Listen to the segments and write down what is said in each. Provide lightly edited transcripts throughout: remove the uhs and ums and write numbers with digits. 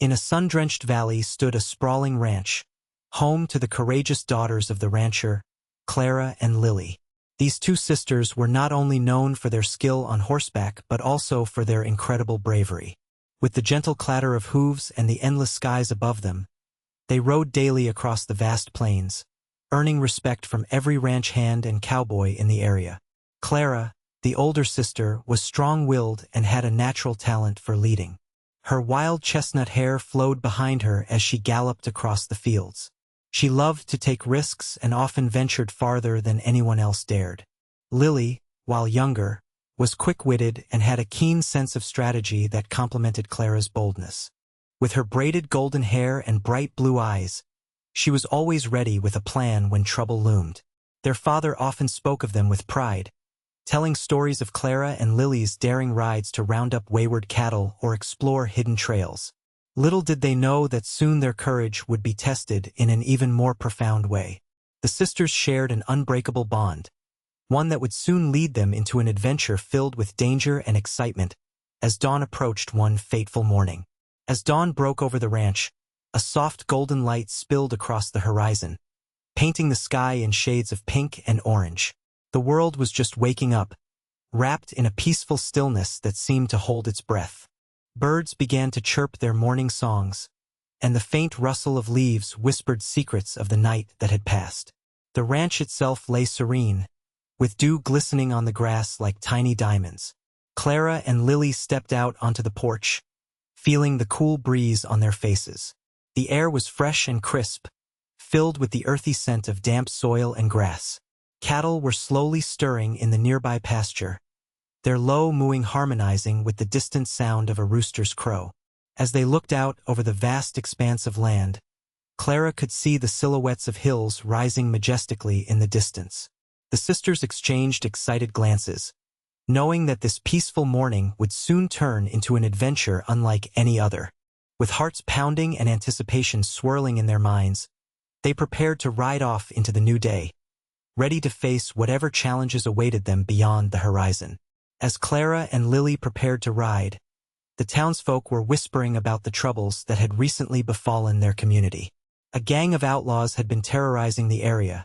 In a sun-drenched valley stood a sprawling ranch, home to the courageous daughters of the rancher, Clara and Lily. These two sisters were not only known for their skill on horseback but also for their incredible bravery. With the gentle clatter of hooves and the endless skies above them, they rode daily across the vast plains, earning respect from every ranch hand and cowboy in the area. Clara, the older sister, was strong-willed and had a natural talent for leading. Her wild chestnut hair flowed behind her as she galloped across the fields. She loved to take risks and often ventured farther than anyone else dared. Lily, while younger, was quick-witted and had a keen sense of strategy that complemented Clara's boldness. With her braided golden hair and bright blue eyes, she was always ready with a plan when trouble loomed. Their father often spoke of them with pride, telling stories of Clara and Lily's daring rides to round up wayward cattle or explore hidden trails. Little did they know that soon their courage would be tested in an even more profound way. The sisters shared an unbreakable bond, one that would soon lead them into an adventure filled with danger and excitement as dawn approached one fateful morning. As dawn broke over the ranch, a soft golden light spilled across the horizon, painting the sky in shades of pink and orange. The world was just waking up, wrapped in a peaceful stillness that seemed to hold its breath. Birds began to chirp their morning songs, and the faint rustle of leaves whispered secrets of the night that had passed. The ranch itself lay serene, with dew glistening on the grass like tiny diamonds. Clara and Lily stepped out onto the porch, feeling the cool breeze on their faces. The air was fresh and crisp, filled with the earthy scent of damp soil and grass. Cattle were slowly stirring in the nearby pasture, their low mooing harmonizing with the distant sound of a rooster's crow. As they looked out over the vast expanse of land, Clara could see the silhouettes of hills rising majestically in the distance. The sisters exchanged excited glances, knowing that this peaceful morning would soon turn into an adventure unlike any other. With hearts pounding and anticipation swirling in their minds, they prepared to ride off into the new day, ready to face whatever challenges awaited them beyond the horizon. As Clara and Lily prepared to ride, the townsfolk were whispering about the troubles that had recently befallen their community. A gang of outlaws had been terrorizing the area,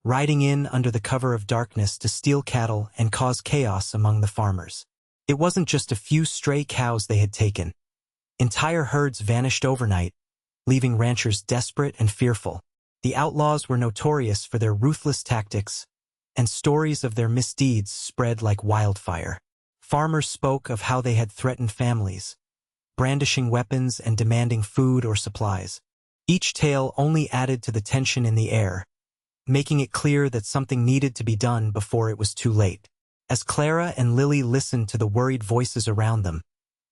riding in under the cover of darkness to steal cattle and cause chaos among the farmers. It wasn't just a few stray cows they had taken. Entire herds vanished overnight, leaving ranchers desperate and fearful. The outlaws were notorious for their ruthless tactics, and stories of their misdeeds spread like wildfire. Farmers spoke of how they had threatened families, brandishing weapons and demanding food or supplies. Each tale only added to the tension in the air, making it clear that something needed to be done before it was too late. As Clara and Lily listened to the worried voices around them,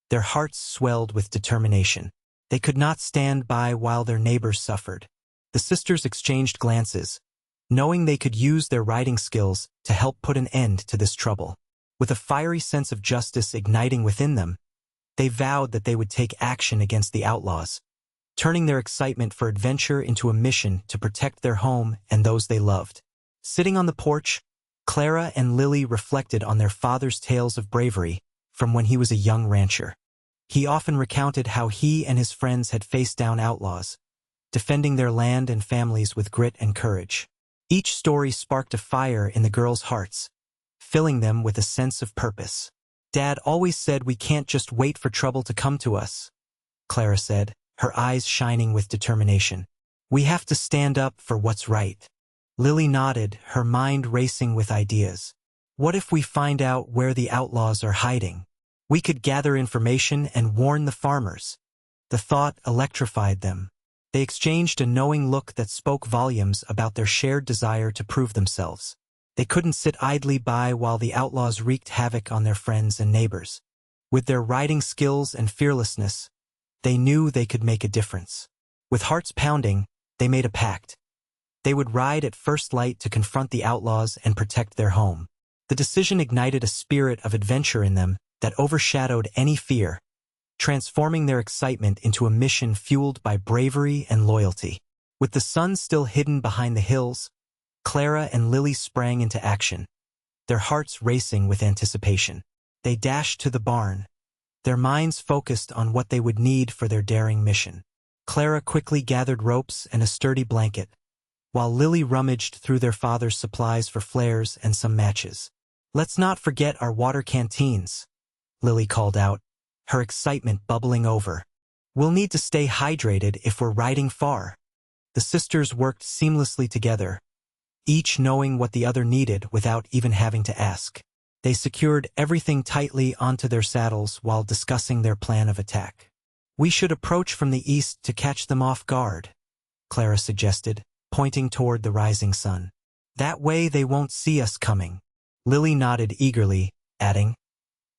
their hearts swelled with determination. They could not stand by while their neighbors suffered. The sisters exchanged glances, knowing they could use their riding skills to help put an end to this trouble. With a fiery sense of justice igniting within them, they vowed that they would take action against the outlaws, turning their excitement for adventure into a mission to protect their home and those they loved. Sitting on the porch, Clara and Lily reflected on their father's tales of bravery from when he was a young rancher. He often recounted how he and his friends had faced down outlaws, defending their land and families with grit and courage. Each story sparked a fire in the girls' hearts, filling them with a sense of purpose. "Dad always said we can't just wait for trouble to come to us," Clara said, her eyes shining with determination. "We have to stand up for what's right." Lily nodded, her mind racing with ideas. "What if we find out where the outlaws are hiding? We could gather information and warn the farmers." The thought electrified them. They exchanged a knowing look that spoke volumes about their shared desire to prove themselves. They couldn't sit idly by while the outlaws wreaked havoc on their friends and neighbors. With their riding skills and fearlessness, they knew they could make a difference. With hearts pounding, they made a pact. They would ride at first light to confront the outlaws and protect their home. The decision ignited a spirit of adventure in them that overshadowed any fear, transforming their excitement into a mission fueled by bravery and loyalty. With the sun still hidden behind the hills, Clara and Lily sprang into action, their hearts racing with anticipation. They dashed to the barn, their minds focused on what they would need for their daring mission. Clara quickly gathered ropes and a sturdy blanket, while Lily rummaged through their father's supplies for flares and some matches. "Let's not forget our water canteens," Lily called out, her excitement bubbling over. "We'll need to stay hydrated if we're riding far." The sisters worked seamlessly together, each knowing what the other needed without even having to ask. They secured everything tightly onto their saddles while discussing their plan of attack. "We should approach from the east to catch them off guard," Clara suggested, pointing toward the rising sun. "That way they won't see us coming." Lily nodded eagerly, adding,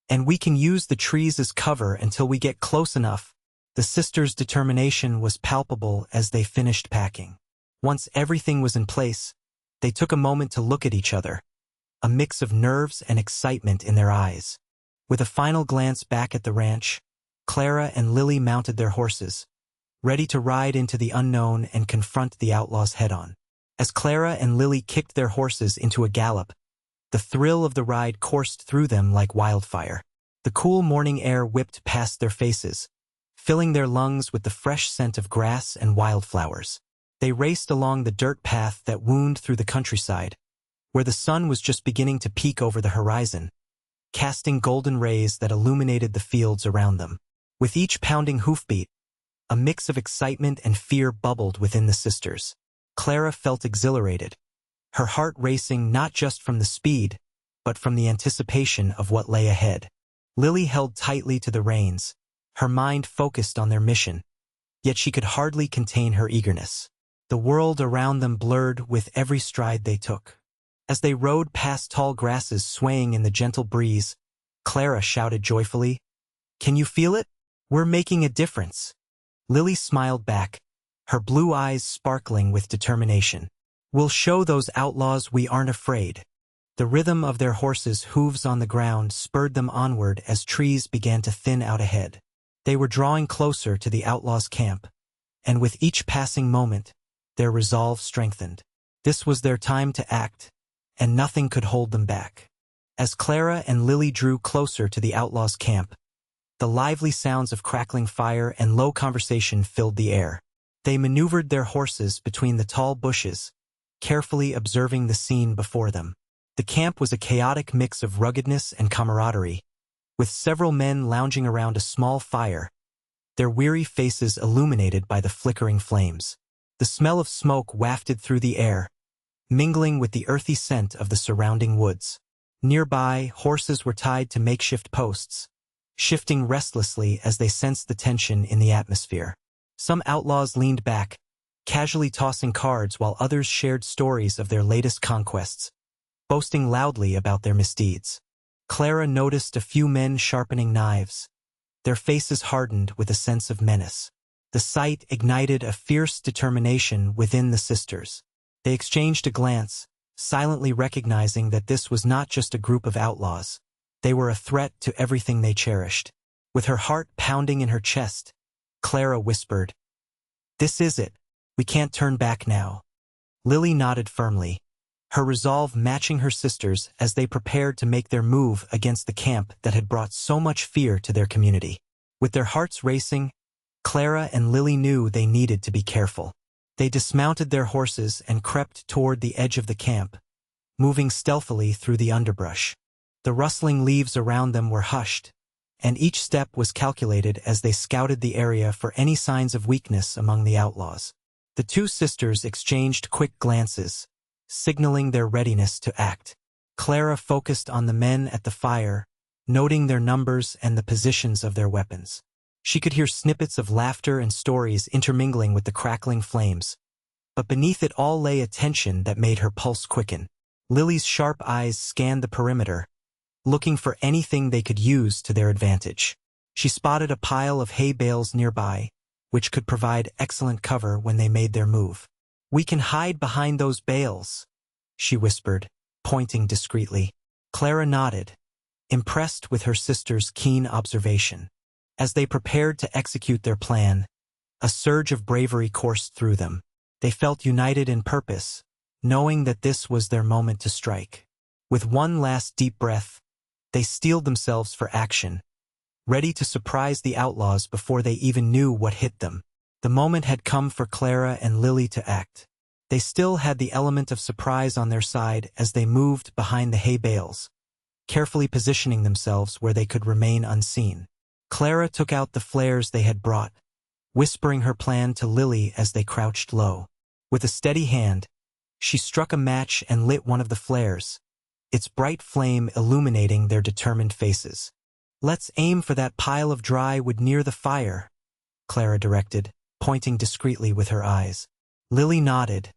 "And we can use the trees as cover until we get close enough." The sisters' determination was palpable as they finished packing. Once everything was in place, they took a moment to look at each other, a mix of nerves and excitement in their eyes. With a final glance back at the ranch, Clara and Lily mounted their horses, ready to ride into the unknown and confront the outlaws head-on. As Clara and Lily kicked their horses into a gallop, the thrill of the ride coursed through them like wildfire. The cool morning air whipped past their faces, filling their lungs with the fresh scent of grass and wildflowers. They raced along the dirt path that wound through the countryside, where the sun was just beginning to peek over the horizon, casting golden rays that illuminated the fields around them. With each pounding hoofbeat, a mix of excitement and fear bubbled within the sisters. Clara felt exhilarated, her heart racing not just from the speed, but from the anticipation of what lay ahead. Lily held tightly to the reins, her mind focused on their mission, yet she could hardly contain her eagerness. The world around them blurred with every stride they took. As they rode past tall grasses swaying in the gentle breeze, Clara shouted joyfully, "Can you feel it? We're making a difference." Lily smiled back, her blue eyes sparkling with determination. "We'll show those outlaws we aren't afraid." The rhythm of their horses' hooves on the ground spurred them onward as trees began to thin out ahead. They were drawing closer to the outlaws' camp, and with each passing moment, their resolve strengthened. This was their time to act, and nothing could hold them back. As Clara and Lily drew closer to the outlaws' camp, the lively sounds of crackling fire and low conversation filled the air. They maneuvered their horses between the tall bushes, carefully observing the scene before them. The camp was a chaotic mix of ruggedness and camaraderie, with several men lounging around a small fire, their weary faces illuminated by the flickering flames. The smell of smoke wafted through the air, mingling with the earthy scent of the surrounding woods. Nearby, horses were tied to makeshift posts, shifting restlessly as they sensed the tension in the atmosphere. Some outlaws leaned back, casually tossing cards while others shared stories of their latest conquests, boasting loudly about their misdeeds. Clara noticed a few men sharpening knives, their faces hardened with a sense of menace. The sight ignited a fierce determination within the sisters. They exchanged a glance, silently recognizing that this was not just a group of outlaws. They were a threat to everything they cherished. With her heart pounding in her chest, Clara whispered, "This is it. We can't turn back now." Lily nodded firmly, her resolve matching her sisters as they prepared to make their move against the camp that had brought so much fear to their community. With their hearts racing, Clara and Lily knew they needed to be careful. They dismounted their horses and crept toward the edge of the camp, moving stealthily through the underbrush. The rustling leaves around them were hushed, and each step was calculated as they scouted the area for any signs of weakness among the outlaws. The two sisters exchanged quick glances, signaling their readiness to act. Clara focused on the men at the fire, noting their numbers and the positions of their weapons. She could hear snippets of laughter and stories intermingling with the crackling flames, but beneath it all lay a tension that made her pulse quicken. Lily's sharp eyes scanned the perimeter, looking for anything they could use to their advantage. She spotted a pile of hay bales nearby, which could provide excellent cover when they made their move. "We can hide behind those bales," she whispered, pointing discreetly. Clara nodded, impressed with her sister's keen observation. As they prepared to execute their plan, a surge of bravery coursed through them. They felt united in purpose, knowing that this was their moment to strike. With one last deep breath, they steeled themselves for action, ready to surprise the outlaws before they even knew what hit them. The moment had come for Clara and Lily to act. They still had the element of surprise on their side as they moved behind the hay bales, carefully positioning themselves where they could remain unseen. Clara took out the flares they had brought, whispering her plan to Lily as they crouched low. With a steady hand, she struck a match and lit one of the flares, its bright flame illuminating their determined faces. "Let's aim for that pile of dry wood near the fire," Clara directed, pointing discreetly with her eyes. Lily nodded,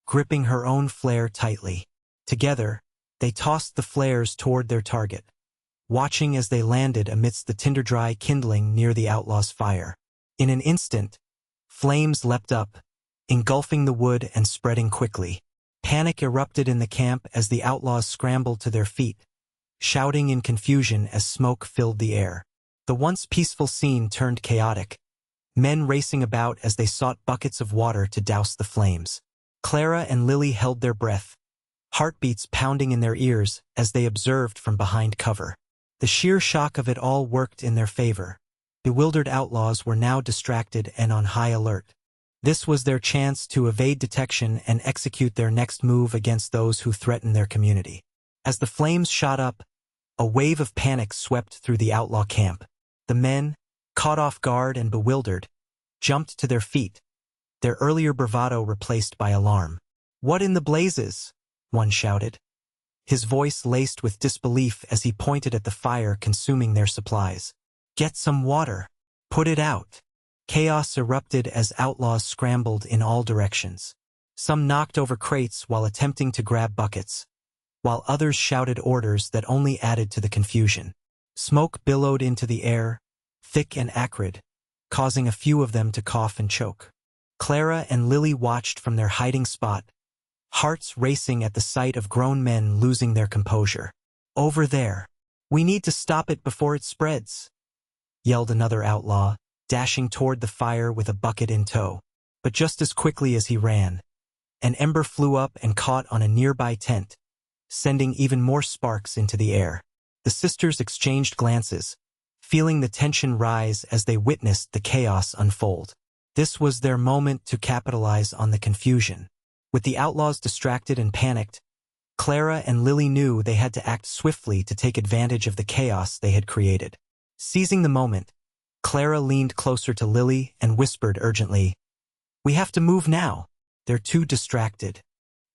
gripping her own flare tightly. Together, they tossed the flares toward their target, watching as they landed amidst the tinder-dry kindling near the outlaws' fire. In an instant, flames leapt up, engulfing the wood and spreading quickly. Panic erupted in the camp as the outlaws scrambled to their feet, shouting in confusion as smoke filled the air. The once peaceful scene turned chaotic, men racing about as they sought buckets of water to douse the flames. Clara and Lily held their breath, heartbeats pounding in their ears as they observed from behind cover. The sheer shock of it all worked in their favor. Bewildered outlaws were now distracted and on high alert. This was their chance to evade detection and execute their next move against those who threatened their community. As the flames shot up, a wave of panic swept through the outlaw camp. The men, caught off guard and bewildered, jumped to their feet, their earlier bravado replaced by alarm. "What in the blazes?" one shouted, his voice laced with disbelief as he pointed at the fire consuming their supplies. "Get some water. Put it out." Chaos erupted as outlaws scrambled in all directions. Some knocked over crates while attempting to grab buckets, while others shouted orders that only added to the confusion. Smoke billowed into the air, thick and acrid, causing a few of them to cough and choke. Clara and Lily watched from their hiding spot, hearts racing at the sight of grown men losing their composure. "Over there. We need to stop it before it spreads," yelled another outlaw, dashing toward the fire with a bucket in tow. But just as quickly as he ran, an ember flew up and caught on a nearby tent, sending even more sparks into the air. The sisters exchanged glances, feeling the tension rise as they witnessed the chaos unfold. This was their moment to capitalize on the confusion. With the outlaws distracted and panicked, Clara and Lily knew they had to act swiftly to take advantage of the chaos they had created. Seizing the moment, Clara leaned closer to Lily and whispered urgently, "We have to move now. They're too distracted."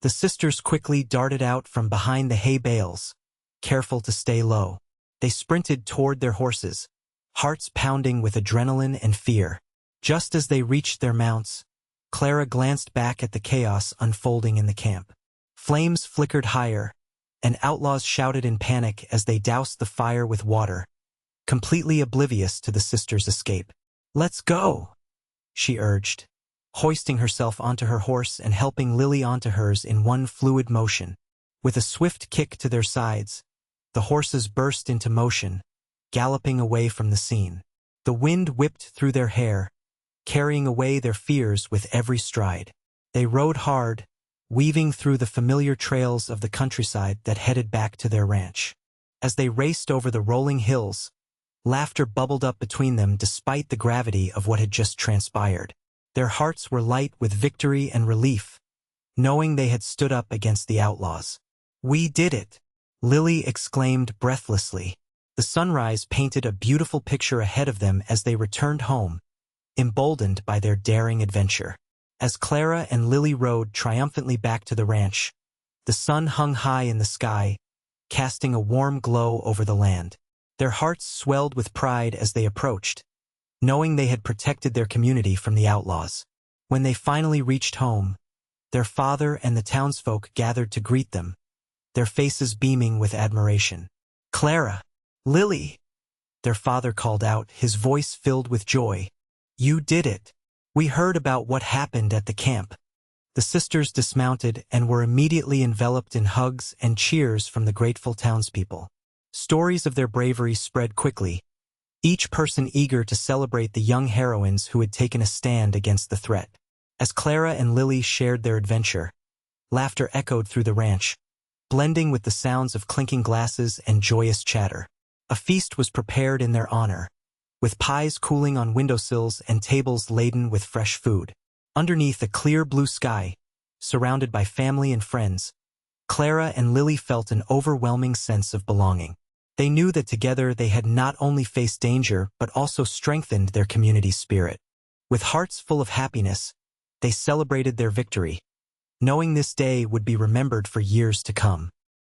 The sisters quickly darted out from behind the hay bales, careful to stay low. They sprinted toward their horses, hearts pounding with adrenaline and fear. Just as they reached their mounts, Clara glanced back at the chaos unfolding in the camp. Flames flickered higher, and outlaws shouted in panic as they doused the fire with water, completely oblivious to the sisters' escape. "Let's go," she urged, hoisting herself onto her horse and helping Lily onto hers in one fluid motion. With a swift kick to their sides, the horses burst into motion, galloping away from the scene. The wind whipped through their hair, carrying away their fears with every stride. They rode hard, weaving through the familiar trails of the countryside that headed back to their ranch. As they raced over the rolling hills, laughter bubbled up between them despite the gravity of what had just transpired. Their hearts were light with victory and relief, knowing they had stood up against the outlaws. "We did it!" Lily exclaimed breathlessly. The sunrise painted a beautiful picture ahead of them as they returned home, emboldened by their daring adventure. As Clara and Lily rode triumphantly back to the ranch, the sun hung high in the sky, casting a warm glow over the land. Their hearts swelled with pride as they approached, knowing they had protected their community from the outlaws. When they finally reached home, their father and the townsfolk gathered to greet them, their faces beaming with admiration. "Clara, Lily," their father called out, his voice filled with joy. "You did it. We heard about what happened at the camp." The sisters dismounted and were immediately enveloped in hugs and cheers from the grateful townspeople. Stories of their bravery spread quickly, each person eager to celebrate the young heroines who had taken a stand against the threat. As Clara and Lily shared their adventure, laughter echoed through the ranch, blending with the sounds of clinking glasses and joyous chatter. A feast was prepared in their honor, with pies cooling on windowsills and tables laden with fresh food. Underneath a clear blue sky, surrounded by family and friends, Clara and Lily felt an overwhelming sense of belonging. They knew that together they had not only faced danger but also strengthened their community spirit. With hearts full of happiness, they celebrated their victory, knowing this day would be remembered for years to come.